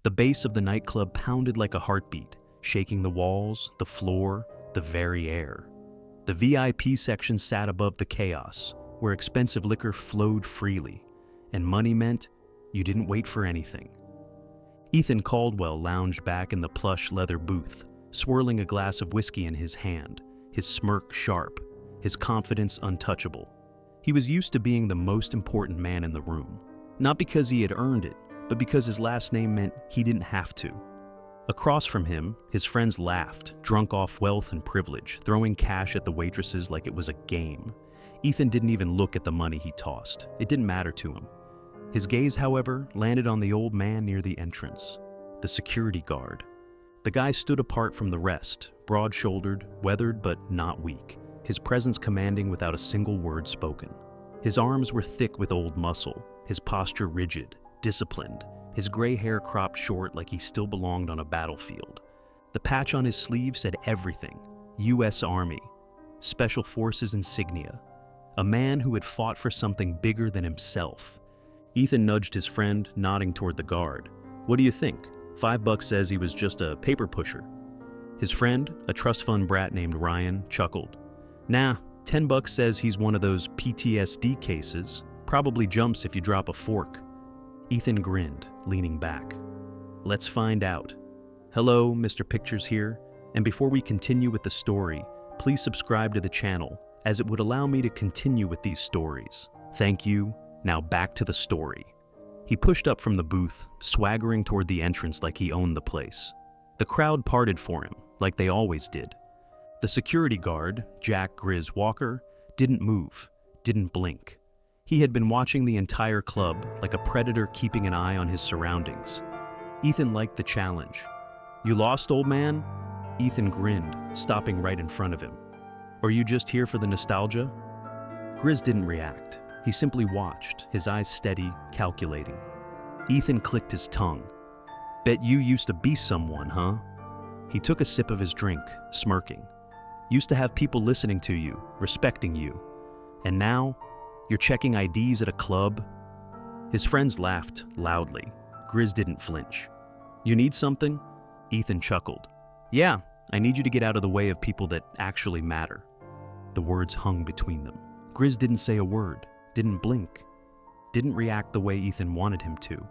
The bass of the nightclub pounded like a heartbeat, shaking the walls, the floor, the very air. The VIP section sat above the chaos, where expensive liquor flowed freely, and money meant you didn't wait for anything. Ethan Caldwell lounged back in the plush leather booth, swirling a glass of whiskey in his hand, his smirk sharp, his confidence untouchable. He was used to being the most important man in the room, not because he had earned it, but because his last name meant he didn't have to. Across from him, his friends laughed, drunk off wealth and privilege, throwing cash at the waitresses like it was a game. Ethan didn't even look at the money he tossed. It didn't matter to him. His gaze, however, landed on the old man near the entrance, the security guard. The guy stood apart from the rest, broad-shouldered, weathered but not weak, his presence commanding without a single word spoken. His arms were thick with old muscle, his posture rigid, disciplined, his gray hair cropped short like he still belonged on a battlefield. The patch on his sleeve said everything: U.S. Army, Special Forces insignia, a man who had fought for something bigger than himself. Ethan nudged his friend, nodding toward the guard. "What do you think? $5 says he was just a paper pusher." His friend, a trust fund brat named Ryan, chuckled. "Nah, $10 says he's one of those PTSD cases. Probably jumps if you drop a fork." Ethan grinned, leaning back. "Let's find out. Hello, Mr. Pictures here, and before we continue with the story, please subscribe to the channel, as it would allow me to continue with these stories. Thank you. Now back to the story." He pushed up from the booth, swaggering toward the entrance like he owned the place. The crowd parted for him, like they always did. The security guard, Jack Grizz Walker, didn't move, didn't blink. He had been watching the entire club like a predator keeping an eye on his surroundings. Ethan liked the challenge. "You lost, old man?" Ethan grinned, stopping right in front of him. "Or you just here for the nostalgia?" Grizz didn't react. He simply watched, his eyes steady, calculating. Ethan clicked his tongue. "Bet you used to be someone, huh?" He took a sip of his drink, smirking. "Used to have people listening to you, respecting you. And now, you're checking IDs at a club?" His friends laughed loudly. Grizz didn't flinch. "You need something?" Ethan chuckled. "Yeah, I need you to get out of the way of people that actually matter." The words hung between them. Grizz didn't say a word, didn't blink, didn't react the way Ethan wanted him to.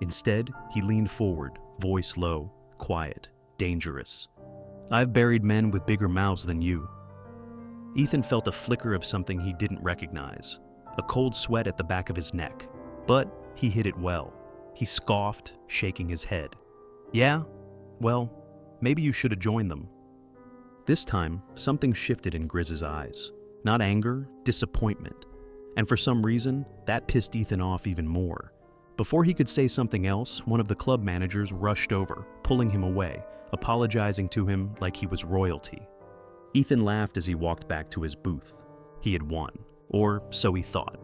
Instead, he leaned forward, voice low, quiet, dangerous. "I've buried men with bigger mouths than you." Ethan felt a flicker of something he didn't recognize, a cold sweat at the back of his neck. But he hid it well. He scoffed, shaking his head. "Yeah? Well, maybe you should have joined them." This time, something shifted in Grizz's eyes. Not anger, disappointment. And for some reason, that pissed Ethan off even more. Before he could say something else, one of the club managers rushed over, pulling him away, apologizing to him like he was royalty. Ethan laughed as he walked back to his booth. He had won, or so he thought.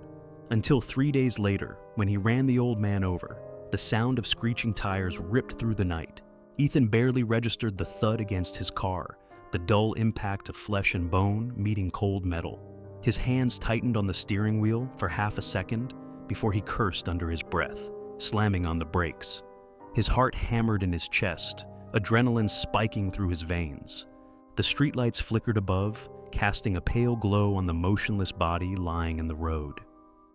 Until 3 days later, when he ran the old man over, the sound of screeching tires ripped through the night. Ethan barely registered the thud against his car, the dull impact of flesh and bone meeting cold metal. His hands tightened on the steering wheel for half a second before he cursed under his breath, slamming on the brakes. His heart hammered in his chest, adrenaline spiking through his veins. The streetlights flickered above, casting a pale glow on the motionless body lying in the road.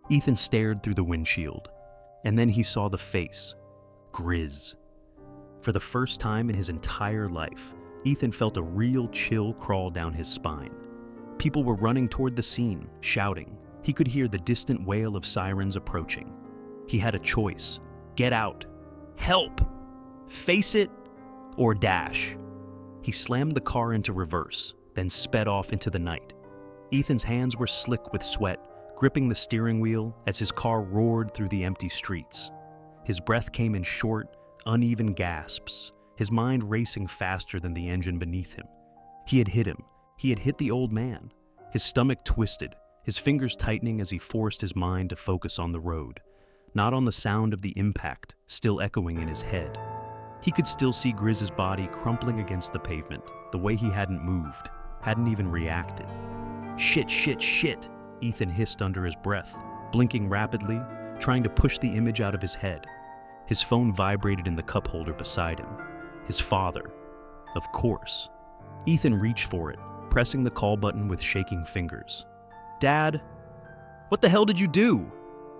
Ethan stared through the windshield, and then he saw the face, Grizz. For the first time in his entire life, Ethan felt a real chill crawl down his spine. People were running toward the scene, shouting. He could hear the distant wail of sirens approaching. He had a choice. Get out. Help! Face it or dash. He slammed the car into reverse, then sped off into the night. Ethan's hands were slick with sweat, gripping the steering wheel as his car roared through the empty streets. His breath came in short, uneven gasps, his mind racing faster than the engine beneath him. He had hit him. He had hit the old man. His stomach twisted, his fingers tightening as he forced his mind to focus on the road, not on the sound of the impact still echoing in his head. He could still see Grizz's body crumpling against the pavement, the way he hadn't moved, hadn't even reacted. Shit, shit, shit, Ethan hissed under his breath, blinking rapidly, trying to push the image out of his head. His phone vibrated in the cup holder beside him. His father. Of course. Ethan reached for it, pressing the call button with shaking fingers. "Dad? What the hell did you do?"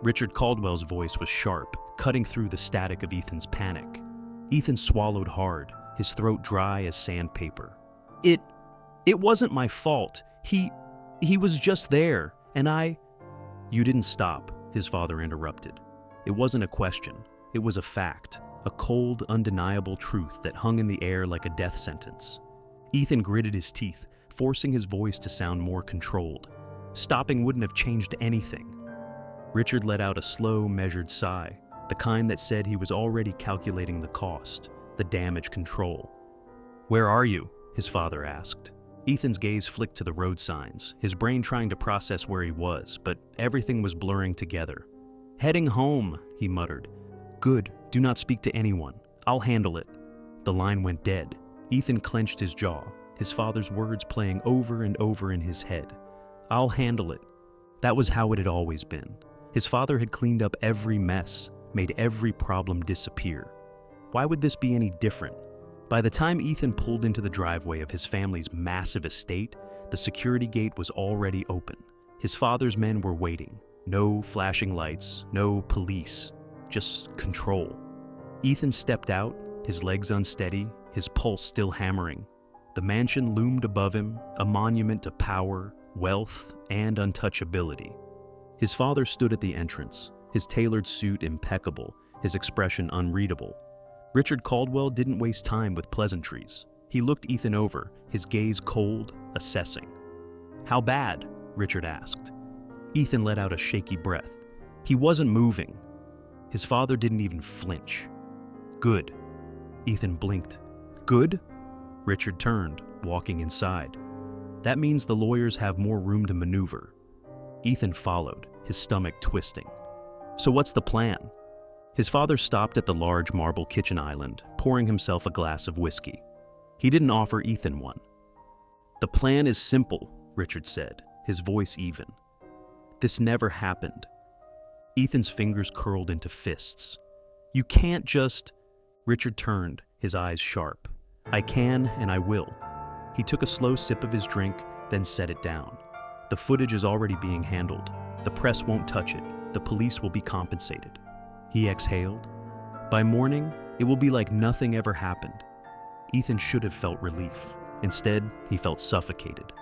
Richard Caldwell's voice was sharp, cutting through the static of Ethan's panic. Ethan swallowed hard, his throat dry as sandpaper. It wasn't my fault. He was just there, and I..." "You didn't stop," his father interrupted. It wasn't a question. It was a fact, a cold, undeniable truth that hung in the air like a death sentence. Ethan gritted his teeth, forcing his voice to sound more controlled. Stopping wouldn't have changed anything. Richard let out a slow, measured sigh, the kind that said he was already calculating the cost, the damage control. "Where are you?" his father asked. Ethan's gaze flicked to the road signs, his brain trying to process where he was, but everything was blurring together. "Heading home," he muttered. "Good, do not speak to anyone. I'll handle it." The line went dead. Ethan clenched his jaw, his father's words playing over and over in his head. "I'll handle it." That was how it had always been. His father had cleaned up every mess, made every problem disappear. Why would this be any different? By the time Ethan pulled into the driveway of his family's massive estate, the security gate was already open. His father's men were waiting. No flashing lights, no police, just control. Ethan stepped out, his legs unsteady, his pulse still hammering. The mansion loomed above him, a monument to power, wealth, and untouchability. His father stood at the entrance, his tailored suit impeccable, his expression unreadable. Richard Caldwell didn't waste time with pleasantries. He looked Ethan over, his gaze cold, assessing. "How bad?" Richard asked. Ethan let out a shaky breath. He wasn't moving. His father didn't even flinch. "Good." Ethan blinked. "Good?" Richard turned, walking inside. "That means the lawyers have more room to maneuver." Ethan followed, his stomach twisting. "So what's the plan?" His father stopped at the large marble kitchen island, pouring himself a glass of whiskey. He didn't offer Ethan one. "The plan is simple," Richard said, his voice even. "This never happened." Ethan's fingers curled into fists. "You can't just..." Richard turned, his eyes sharp. "I can and I will." He took a slow sip of his drink, then set it down. "The footage is already being handled. The press won't touch it. The police will be compensated." He exhaled. "By morning, it will be like nothing ever happened." Ethan should have felt relief. Instead, he felt suffocated.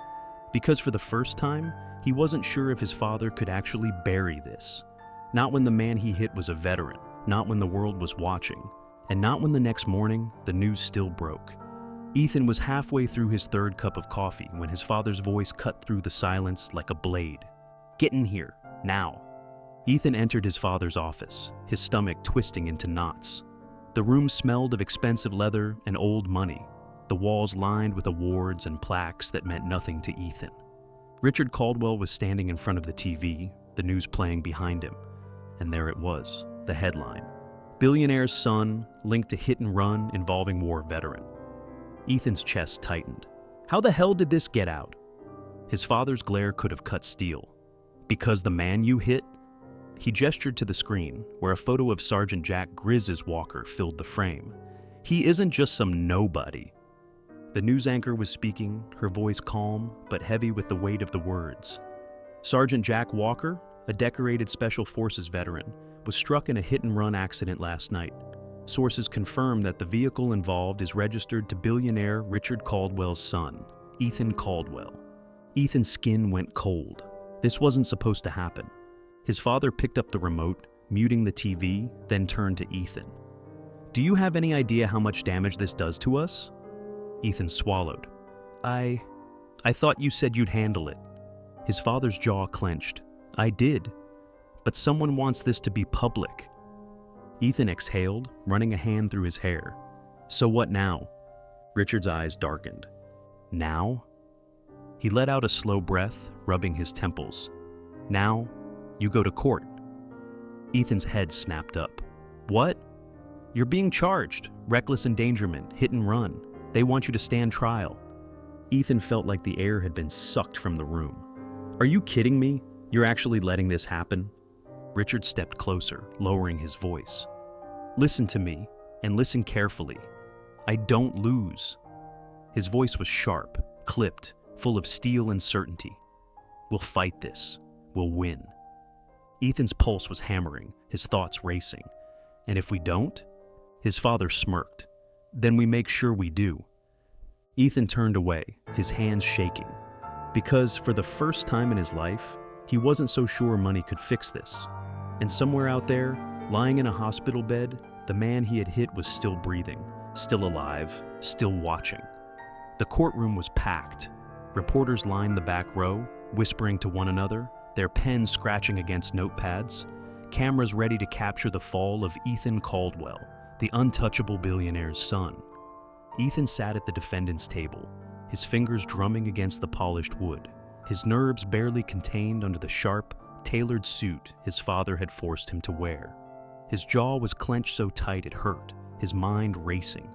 Because for the first time, he wasn't sure if his father could actually bury this. Not when the man he hit was a veteran, not when the world was watching, and not when the next morning, the news still broke. Ethan was halfway through his third cup of coffee when his father's voice cut through the silence like a blade. "Get in here, now." Ethan entered his father's office, his stomach twisting into knots. The room smelled of expensive leather and old money, the walls lined with awards and plaques that meant nothing to Ethan. Richard Caldwell was standing in front of the TV, the news playing behind him. And there it was, the headline. "Billionaire's son linked to hit and run involving war veteran." Ethan's chest tightened. How the hell did this get out? His father's glare could have cut steel. "Because the man you hit?" He gestured to the screen, where a photo of Sergeant Jack Grizz's Walker filled the frame. "He isn't just some nobody." The news anchor was speaking, her voice calm, but heavy with the weight of the words. "Sergeant Jack Walker, a decorated Special Forces veteran, was struck in a hit-and-run accident last night. Sources confirm that the vehicle involved is registered to billionaire Richard Caldwell's son, Ethan Caldwell." Ethan's skin went cold. This wasn't supposed to happen. His father picked up the remote, muting the TV, then turned to Ethan. "Do you have any idea how much damage this does to us?" Ethan swallowed. I thought you said you'd handle it." His father's jaw clenched. "I did. But someone wants this to be public." Ethan exhaled, running a hand through his hair. "So what now?" Richard's eyes darkened. "Now?" He let out a slow breath, rubbing his temples. "Now, you go to court." Ethan's head snapped up. "What?" "You're being charged. Reckless endangerment, hit and run. They want you to stand trial." Ethan felt like the air had been sucked from the room. "Are you kidding me? You're actually letting this happen?" Richard stepped closer, lowering his voice. Listen to me, and listen carefully. I don't lose." His voice was sharp, clipped, full of steel and certainty. "We'll fight this. We'll win." Ethan's pulse was hammering, his thoughts racing. "And if we don't?" His father smirked. "Then we make sure we do." Ethan turned away, his hands shaking. Because for the first time in his life, he wasn't so sure money could fix this. And somewhere out there, lying in a hospital bed, the man he had hit was still breathing, still alive, still watching. The courtroom was packed. Reporters lined the back row, whispering to one another, their pens scratching against notepads, cameras ready to capture the fall of Ethan Caldwell, the untouchable billionaire's son. Ethan sat at the defendant's table, his fingers drumming against the polished wood, his nerves barely contained under the sharp, tailored suit his father had forced him to wear. His jaw was clenched so tight it hurt, his mind racing.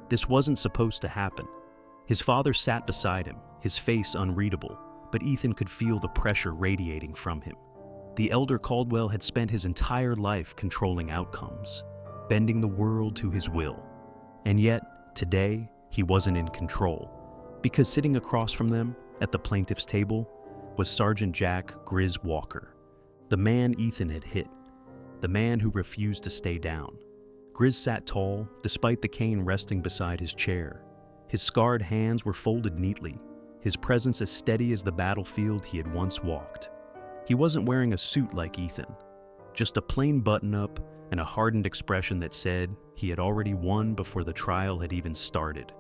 This wasn't supposed to happen. His father sat beside him, his face unreadable, but Ethan could feel the pressure radiating from him. The elder Caldwell had spent his entire life controlling outcomes, bending the world to his will. And yet, today, he wasn't in control, because sitting across from them, at the plaintiff's table, was Sergeant Jack Grizz Walker, the man Ethan had hit, the man who refused to stay down. Grizz sat tall, despite the cane resting beside his chair. His scarred hands were folded neatly, his presence as steady as the battlefield he had once walked. He wasn't wearing a suit like Ethan, just a plain button-up and a hardened expression that said he had already won before the trial had even started.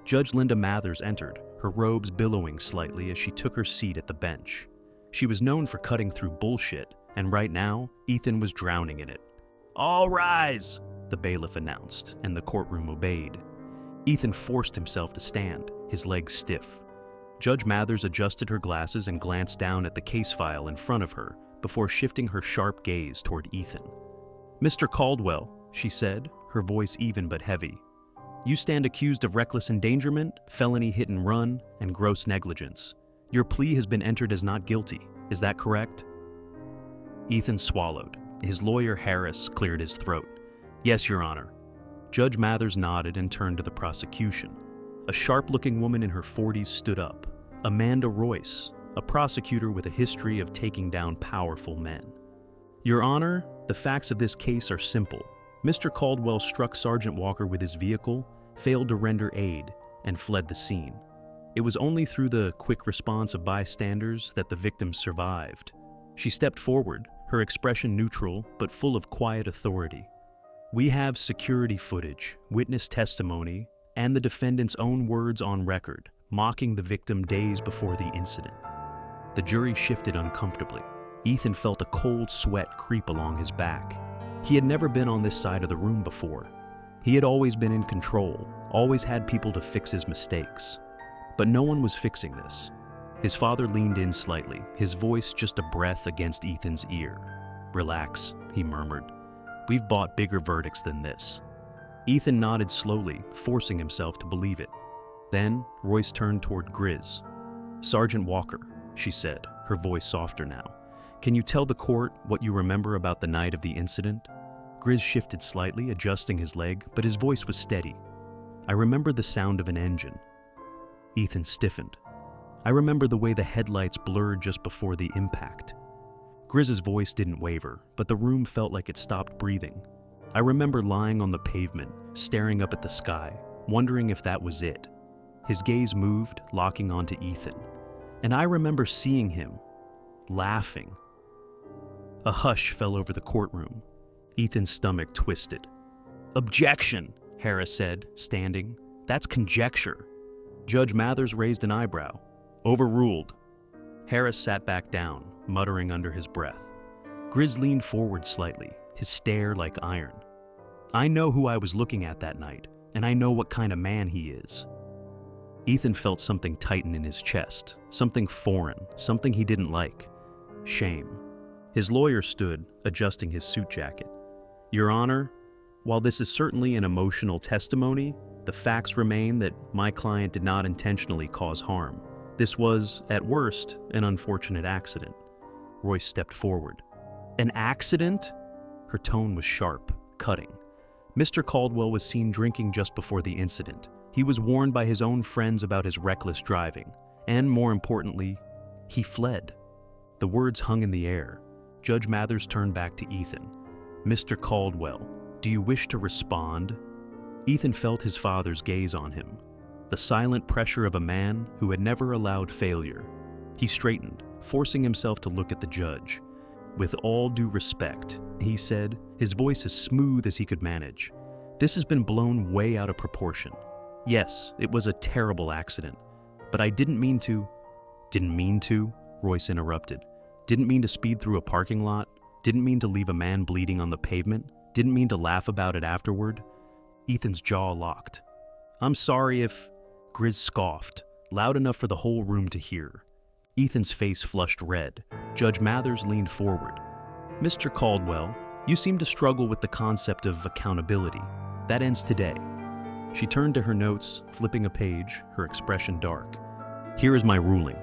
Judge Linda Mathers entered, her robes billowing slightly as she took her seat at the bench. She was known for cutting through bullshit, and right now, Ethan was drowning in it. "All rise," the bailiff announced, and the courtroom obeyed. Ethan forced himself to stand, his legs stiff. Judge Mathers adjusted her glasses and glanced down at the case file in front of her before shifting her sharp gaze toward Ethan. "Mr. Caldwell," she said, her voice even but heavy, "you stand accused of reckless endangerment, felony hit and run, and gross negligence. Your plea has been entered as not guilty. Is that correct?" Ethan swallowed. His lawyer, Harris, cleared his throat. "Yes, Your Honor." Judge Mathers nodded and turned to the prosecution. A sharp-looking woman in her 40s stood up. Amanda Royce, a prosecutor with a history of taking down powerful men. "Your Honor, the facts of this case are simple. Mr. Caldwell struck Sergeant Walker with his vehicle, failed to render aid, and fled the scene. It was only through the quick response of bystanders that the victim survived. She stepped forward, her expression neutral but full of quiet authority. We have security footage, witness testimony, and the defendant's own words on record, mocking the victim days before the incident." The jury shifted uncomfortably. Ethan felt a cold sweat creep along his back. He had never been on this side of the room before. He had always been in control, always had people to fix his mistakes. But no one was fixing this. His father leaned in slightly, his voice just a breath against Ethan's ear. "Relax," he murmured. "We've bought bigger verdicts than this." Ethan nodded slowly, forcing himself to believe it. Then, Royce turned toward Grizz. "Sergeant Walker," she said, her voice softer now, "can you tell the court what you remember about the night of the incident?" Grizz shifted slightly, adjusting his leg, but his voice was steady. "I remember the sound of an engine." Ethan stiffened. "I remember the way the headlights blurred just before the impact." Grizz's voice didn't waver, but the room felt like it stopped breathing. "I remember lying on the pavement, staring up at the sky, wondering if that was it." His gaze moved, locking onto Ethan. "And I remember seeing him, laughing." A hush fell over the courtroom. Ethan's stomach twisted. "Objection," Harris said, standing. "That's conjecture." Judge Mathers raised an eyebrow. "Overruled." Harris sat back down, muttering under his breath. Grizz leaned forward slightly, his stare like iron. "I know who I was looking at that night, and I know what kind of man he is." Ethan felt something tighten in his chest, something foreign, something he didn't like. Shame. His lawyer stood, adjusting his suit jacket. "Your Honor, while this is certainly an emotional testimony, the facts remain that my client did not intentionally cause harm. This was, at worst, an unfortunate accident." Royce stepped forward. "An accident?" Her tone was sharp, cutting. Mr. Caldwell was seen drinking just before the incident. He was warned by his own friends about his reckless driving, and more importantly, he fled. The words hung in the air. Judge Mathers turned back to Ethan. "Mr. Caldwell, do you wish to respond?" Ethan felt his father's gaze on him, the silent pressure of a man who had never allowed failure. He straightened, forcing himself to look at the judge. "With all due respect," he said, his voice as smooth as he could manage, "this has been blown way out of proportion. Yes, it was a terrible accident, but I didn't mean to—" "Didn't mean to?" Royce interrupted. "Didn't mean to speed through a parking lot? Didn't mean to leave a man bleeding on the pavement? Didn't mean to laugh about it afterward?" Ethan's jaw locked. "I'm sorry if—" Grizz scoffed, loud enough for the whole room to hear. Ethan's face flushed red. Judge Mathers leaned forward. "Mr. Caldwell, you seem to struggle with the concept of accountability. That ends today." She turned to her notes, flipping a page, her expression dark. "Here is my ruling."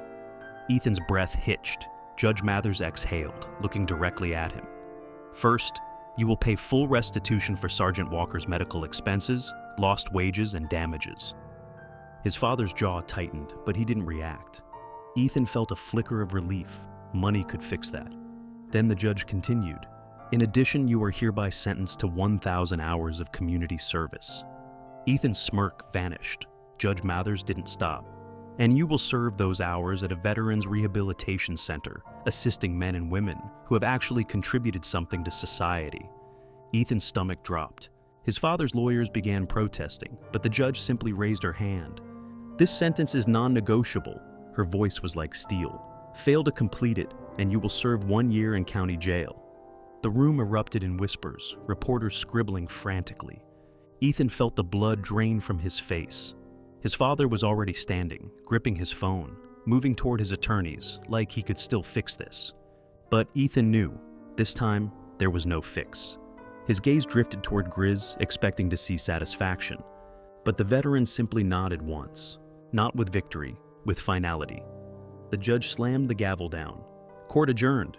Ethan's breath hitched. Judge Mathers exhaled, looking directly at him. "First, you will pay full restitution for Sergeant Walker's medical expenses, lost wages, and damages." His father's jaw tightened, but he didn't react. Ethan felt a flicker of relief. Money could fix that. Then the judge continued. "In addition, you are hereby sentenced to 1,000 hours of community service." Ethan's smirk vanished. Judge Mathers didn't stop. "And you will serve those hours at a veterans rehabilitation center, assisting men and women who have actually contributed something to society." Ethan's stomach dropped. His father's lawyers began protesting, but the judge simply raised her hand. "This sentence is non-negotiable." Her voice was like steel. "Fail to complete it, and you will serve 1 year in county jail." The room erupted in whispers, reporters scribbling frantically. Ethan felt the blood drain from his face. His father was already standing, gripping his phone, moving toward his attorneys, like he could still fix this. But Ethan knew, this time, there was no fix. His gaze drifted toward Grizz, expecting to see satisfaction. But the veteran simply nodded once, not with victory, with finality. The judge slammed the gavel down. Court adjourned.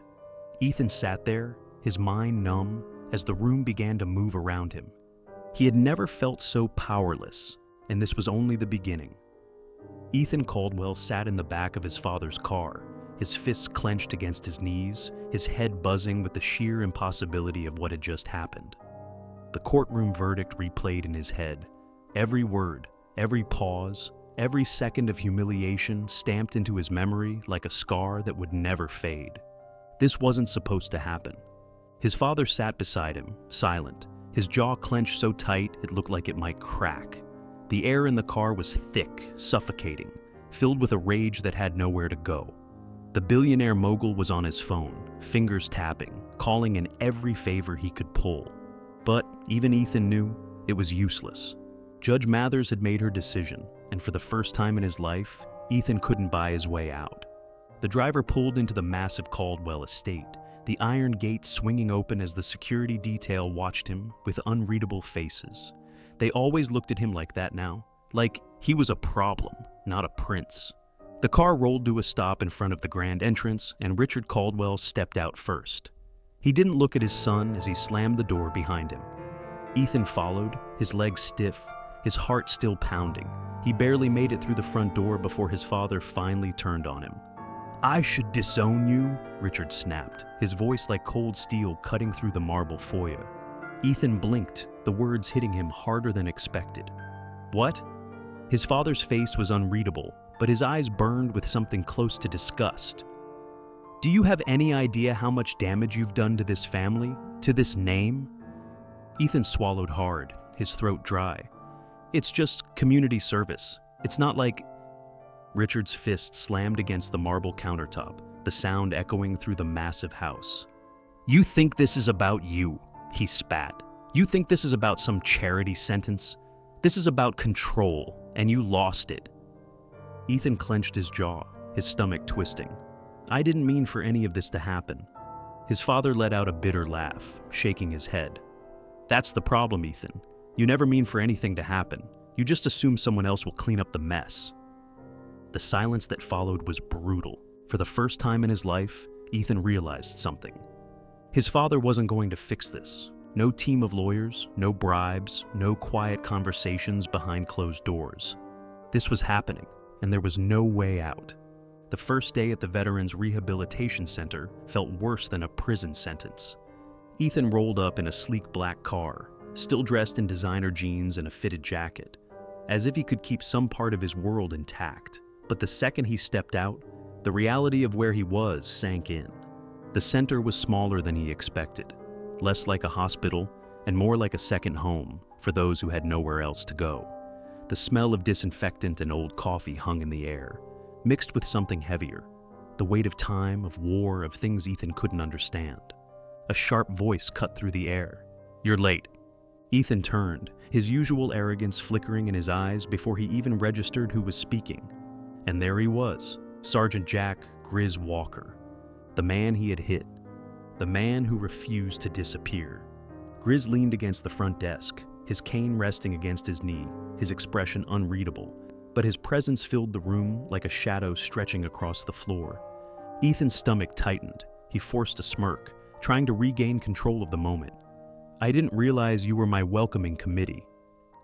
Ethan sat there, his mind numb, as the room began to move around him. He had never felt so powerless, and this was only the beginning. Ethan Caldwell sat in the back of his father's car, his fists clenched against his knees, his head buzzing with the sheer impossibility of what had just happened. The courtroom verdict replayed in his head. Every word, every pause, every second of humiliation stamped into his memory like a scar that would never fade. This wasn't supposed to happen. His father sat beside him, silent, his jaw clenched so tight it looked like it might crack. The air in the car was thick, suffocating, filled with a rage that had nowhere to go. The billionaire mogul was on his phone, fingers tapping, calling in every favor he could pull. But even Ethan knew it was useless. Judge Mathers had made her decision, and for the first time in his life, Ethan couldn't buy his way out. The driver pulled into the massive Caldwell estate, the iron gate swinging open as the security detail watched him with unreadable faces. They always looked at him like that now, like he was a problem, not a prince. The car rolled to a stop in front of the grand entrance, and Richard Caldwell stepped out first. He didn't look at his son as he slammed the door behind him. Ethan followed, his legs stiff, his heart still pounding. He barely made it through the front door before his father finally turned on him. "I should disown you," Richard snapped, his voice like cold steel cutting through the marble foyer. Ethan blinked, the words hitting him harder than expected. "What?" His father's face was unreadable, but his eyes burned with something close to disgust. "Do you have any idea how much damage you've done to this family, to this name?" Ethan swallowed hard, his throat dry. "It's just community service. It's not like—" Richard's fist slammed against the marble countertop, the sound echoing through the massive house. "You think this is about you," he spat. "You think this is about some charity sentence? This is about control, and you lost it." Ethan clenched his jaw, his stomach twisting. "I didn't mean for any of this to happen." His father let out a bitter laugh, shaking his head. "That's the problem, Ethan. You never mean for anything to happen. You just assume someone else will clean up the mess." The silence that followed was brutal. For the first time in his life, Ethan realized something. His father wasn't going to fix this. No team of lawyers, no bribes, no quiet conversations behind closed doors. This was happening, and there was no way out. The first day at the Veterans Rehabilitation Center felt worse than a prison sentence. Ethan rolled up in a sleek black car, still dressed in designer jeans and a fitted jacket, as if he could keep some part of his world intact. But the second he stepped out, the reality of where he was sank in. The center was smaller than he expected, less like a hospital and more like a second home for those who had nowhere else to go. The smell of disinfectant and old coffee hung in the air, mixed with something heavier, the weight of time, of war, of things Ethan couldn't understand. A sharp voice cut through the air. "You're late." Ethan turned, his usual arrogance flickering in his eyes before he even registered who was speaking. And there he was, Sergeant Jack Grizz Walker, the man he had hit, the man who refused to disappear. Grizz leaned against the front desk, his cane resting against his knee, his expression unreadable, but his presence filled the room like a shadow stretching across the floor. Ethan's stomach tightened. He forced a smirk, trying to regain control of the moment. "I didn't realize you were my welcoming committee."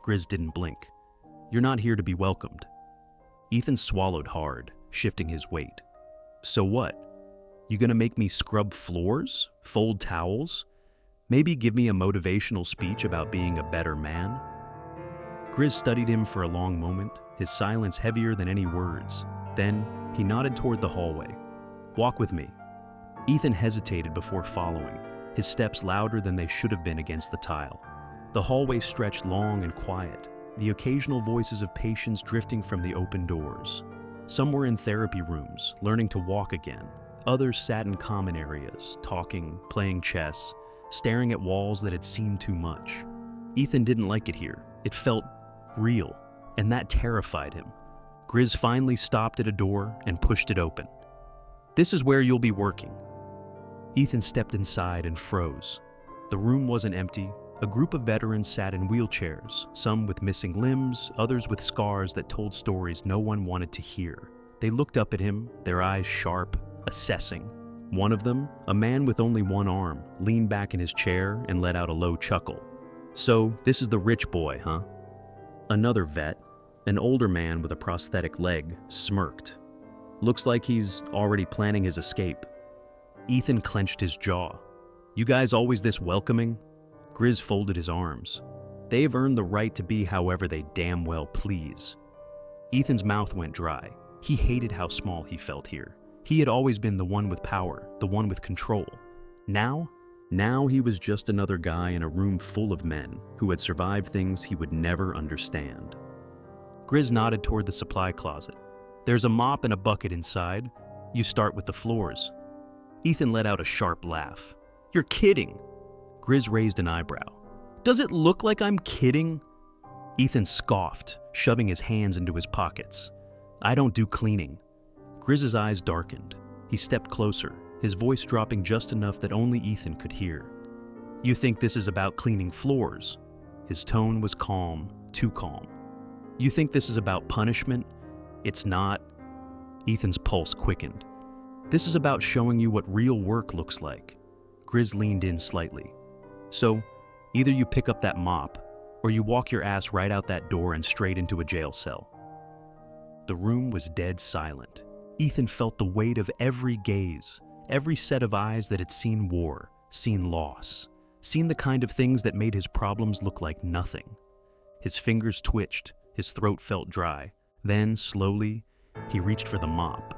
Grizz didn't blink. "You're not here to be welcomed." Ethan swallowed hard, shifting his weight. "So what? You gonna make me scrub floors? Fold towels? Maybe give me a motivational speech about being a better man?" Grizz studied him for a long moment, his silence heavier than any words. Then, he nodded toward the hallway. "Walk with me." Ethan hesitated before following, his steps louder than they should have been against the tile. The hallway stretched long and quiet, the occasional voices of patients drifting from the open doors. Some were in therapy rooms, learning to walk again. Others sat in common areas, talking, playing chess, staring at walls that had seen too much. Ethan didn't like it here. It felt real, and that terrified him. Grizz finally stopped at a door and pushed it open. "This is where you'll be working." Ethan stepped inside and froze. The room wasn't empty. A group of veterans sat in wheelchairs, some with missing limbs, others with scars that told stories no one wanted to hear. They looked up at him, their eyes sharp, assessing. One of them, a man with only one arm, leaned back in his chair and let out a low chuckle. "So, this is the rich boy, huh?" Another vet, an older man with a prosthetic leg, smirked. "Looks like he's already planning his escape." Ethan clenched his jaw. "You guys always this welcoming?" Grizz folded his arms. "They've earned the right to be however they damn well please." Ethan's mouth went dry. He hated how small he felt here. He had always been the one with power, the one with control. Now he was just another guy in a room full of men who had survived things he would never understand. Grizz nodded toward the supply closet. "There's a mop and a bucket inside. You start with the floors." Ethan let out a sharp laugh. "You're kidding." Grizz raised an eyebrow. "Does it look like I'm kidding?" Ethan scoffed, shoving his hands into his pockets. "I don't do cleaning." Grizz's eyes darkened. He stepped closer, his voice dropping just enough that only Ethan could hear. "You think this is about cleaning floors?" His tone was calm, too calm. "You think this is about punishment? It's not." Ethan's pulse quickened. "This is about showing you what real work looks like." Grizz leaned in slightly. "So, either you pick up that mop, or you walk your ass right out that door and straight into a jail cell." The room was dead silent. Ethan felt the weight of every gaze, every set of eyes that had seen war, seen loss, seen the kind of things that made his problems look like nothing. His fingers twitched, his throat felt dry. Then, slowly, he reached for the mop.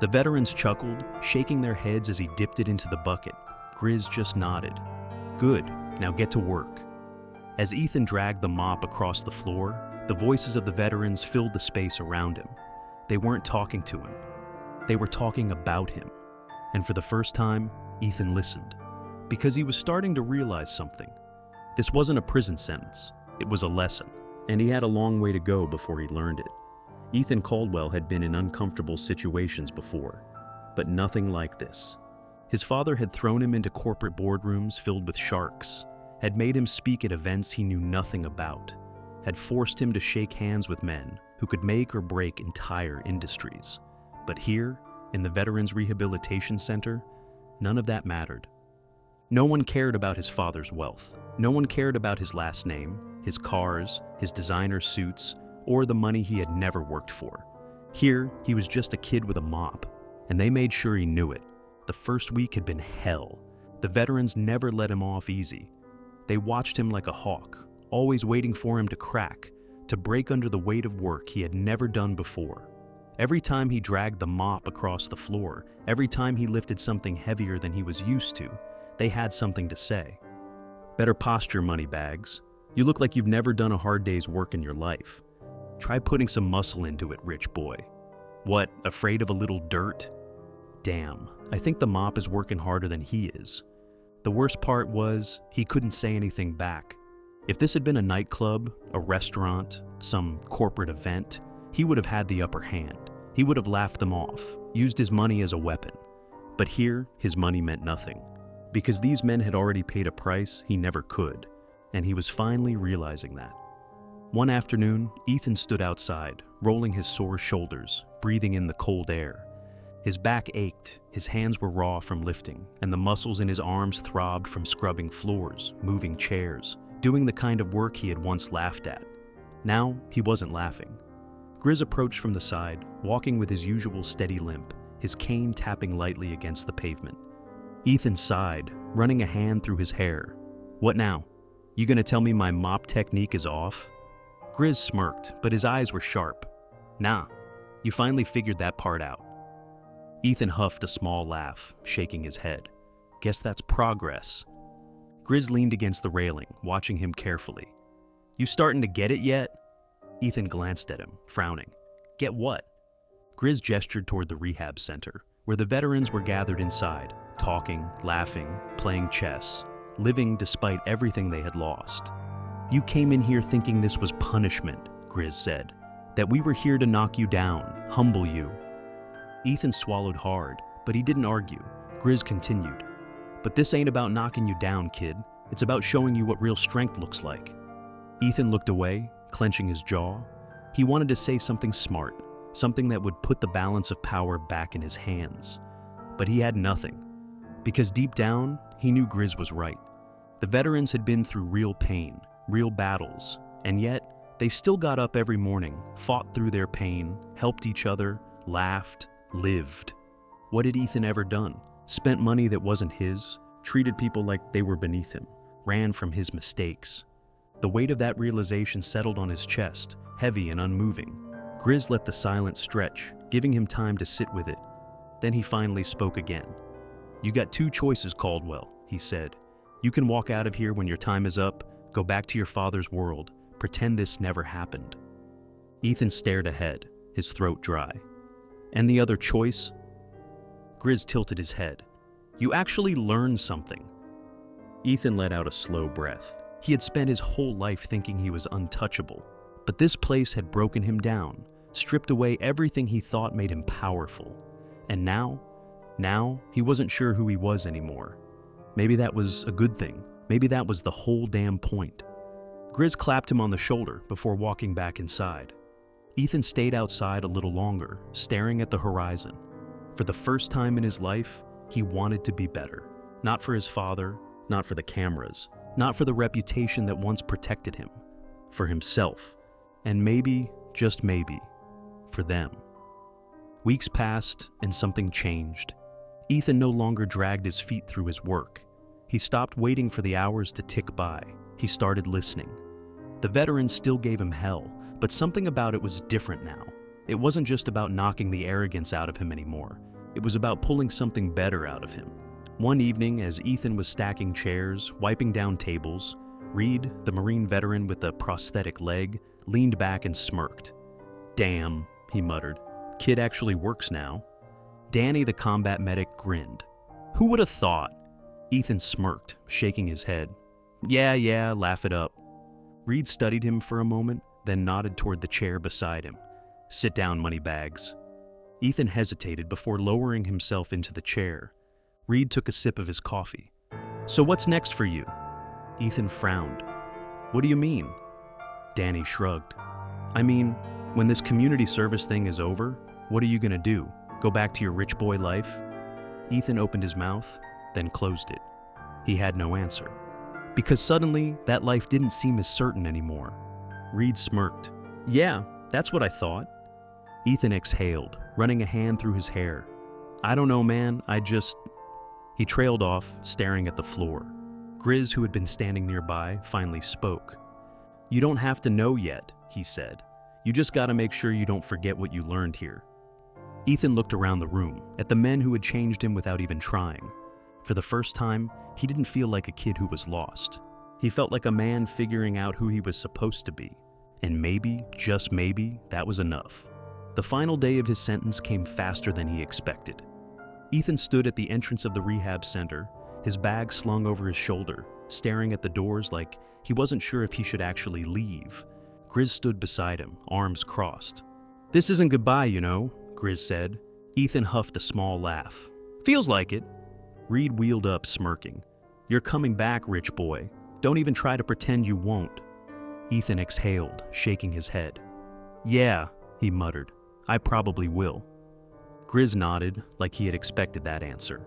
The veterans chuckled, shaking their heads as he dipped it into the bucket. Grizz just nodded. "Good, now get to work." As Ethan dragged the mop across the floor, the voices of the veterans filled the space around him. They weren't talking to him. They were talking about him. And for the first time, Ethan listened, because he was starting to realize something. This wasn't a prison sentence. It was a lesson, and he had a long way to go before he learned it. Ethan Caldwell had been in uncomfortable situations before, but nothing like this. His father had thrown him into corporate boardrooms filled with sharks, had made him speak at events he knew nothing about, had forced him to shake hands with men who could make or break entire industries. But here, in the Veterans Rehabilitation Center, none of that mattered. No one cared about his father's wealth. No one cared about his last name, his cars, his designer suits, or the money he had never worked for. Here, he was just a kid with a mop, and they made sure he knew it. The first week had been hell. The veterans never let him off easy. They watched him like a hawk, always waiting for him to crack, to break under the weight of work he had never done before. Every time he dragged the mop across the floor, every time he lifted something heavier than he was used to, they had something to say. Better posture, moneybags. You look like you've never done a hard day's work in your life. Try putting some muscle into it, rich boy. What, afraid of a little dirt? Damn, I think the mop is working harder than he is. The worst part was, he couldn't say anything back. If this had been a nightclub, a restaurant, some corporate event, he would have had the upper hand. He would have laughed them off, used his money as a weapon. But here, his money meant nothing. Because these men had already paid a price he never could, and he was finally realizing that. One afternoon, Ethan stood outside, rolling his sore shoulders, breathing in the cold air. His back ached, his hands were raw from lifting, and the muscles in his arms throbbed from scrubbing floors, moving chairs, doing the kind of work he had once laughed at. Now, he wasn't laughing. Grizz approached from the side, walking with his usual steady limp, his cane tapping lightly against the pavement. Ethan sighed, running a hand through his hair. What now? You gonna tell me my mop technique is off? Grizz smirked, but his eyes were sharp. Nah, you finally figured that part out. Ethan huffed a small laugh, shaking his head. Guess that's progress. Grizz leaned against the railing, watching him carefully. You starting to get it yet? Ethan glanced at him, frowning. Get what? Grizz gestured toward the rehab center, where the veterans were gathered inside, talking, laughing, playing chess, living despite everything they had lost. You came in here thinking this was punishment, Grizz said, that we were here to knock you down, humble you. Ethan swallowed hard, but he didn't argue. Grizz continued. But this ain't about knocking you down, kid. It's about showing you what real strength looks like. Ethan looked away, clenching his jaw. He wanted to say something smart, something that would put the balance of power back in his hands. But he had nothing. Because deep down, he knew Grizz was right. The veterans had been through real pain, real battles, and yet they still got up every morning, fought through their pain, helped each other, laughed, lived. What had Ethan ever done? Spent money that wasn't his, treated people like they were beneath him, ran from his mistakes. The weight of that realization settled on his chest, heavy and unmoving. Grizz let the silence stretch, giving him time to sit with it. Then he finally spoke again. You got two choices, Caldwell, he said. You can walk out of here when your time is up, go back to your father's world, pretend this never happened. Ethan stared ahead, his throat dry. And the other choice? Grizz tilted his head. You actually learned something. Ethan let out a slow breath. He had spent his whole life thinking he was untouchable, but this place had broken him down, stripped away everything he thought made him powerful. And now he wasn't sure who he was anymore. Maybe that was a good thing. Maybe that was the whole damn point. Grizz clapped him on the shoulder before walking back inside. Ethan stayed outside a little longer, staring at the horizon. For the first time in his life, he wanted to be better. Not for his father, not for the cameras, not for the reputation that once protected him. For himself. And maybe, just maybe, for them. Weeks passed and something changed. Ethan no longer dragged his feet through his work. He stopped waiting for the hours to tick by. He started listening. The veterans still gave him hell, but something about it was different now. It wasn't just about knocking the arrogance out of him anymore. It was about pulling something better out of him. One evening, as Ethan was stacking chairs, wiping down tables, Reed, the Marine veteran with the prosthetic leg, leaned back and smirked. Damn, he muttered. Kid actually works now. Danny, the combat medic, grinned. Who would have thought? Ethan smirked, shaking his head. Yeah, laugh it up. Reed studied him for a moment, then nodded toward the chair beside him. Sit down, moneybags. Ethan hesitated before lowering himself into the chair. Reed took a sip of his coffee. So what's next for you? Ethan frowned. What do you mean? Danny shrugged. I mean, when this community service thing is over, what are you gonna do? Go back to your rich boy life? Ethan opened his mouth, then closed it. He had no answer. Because suddenly, that life didn't seem as certain anymore. Reed smirked. "Yeah, that's what I thought." Ethan exhaled, running a hand through his hair. "I don't know, man, He trailed off, staring at the floor. Grizz, who had been standing nearby, finally spoke. "You don't have to know yet," he said. "You just gotta make sure you don't forget what you learned here." Ethan looked around the room, at the men who had changed him without even trying. For the first time, he didn't feel like a kid who was lost. He felt like a man figuring out who he was supposed to be. And maybe, just maybe, that was enough. The final day of his sentence came faster than he expected. Ethan stood at the entrance of the rehab center, his bag slung over his shoulder, staring at the doors like he wasn't sure if he should actually leave. Grizz stood beside him, arms crossed. "This isn't goodbye, you know," Grizz said. Ethan huffed a small laugh. "Feels like it." Reed wheeled up, smirking. "You're coming back, rich boy. Don't even try to pretend you won't." Ethan exhaled, shaking his head. "Yeah," he muttered. "I probably will." Grizz nodded, like he had expected that answer.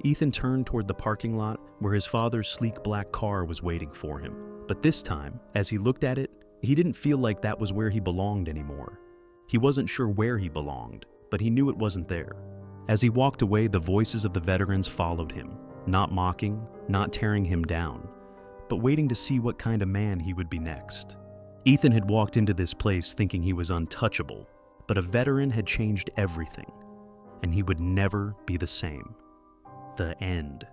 Ethan turned toward the parking lot where his father's sleek black car was waiting for him. But this time, as he looked at it, he didn't feel like that was where he belonged anymore. He wasn't sure where he belonged, but he knew it wasn't there. As he walked away, the voices of the veterans followed him, not mocking, not tearing him down, but waiting to see what kind of man he would be next. Ethan had walked into this place thinking he was untouchable, but a veteran had changed everything, and he would never be the same. The end.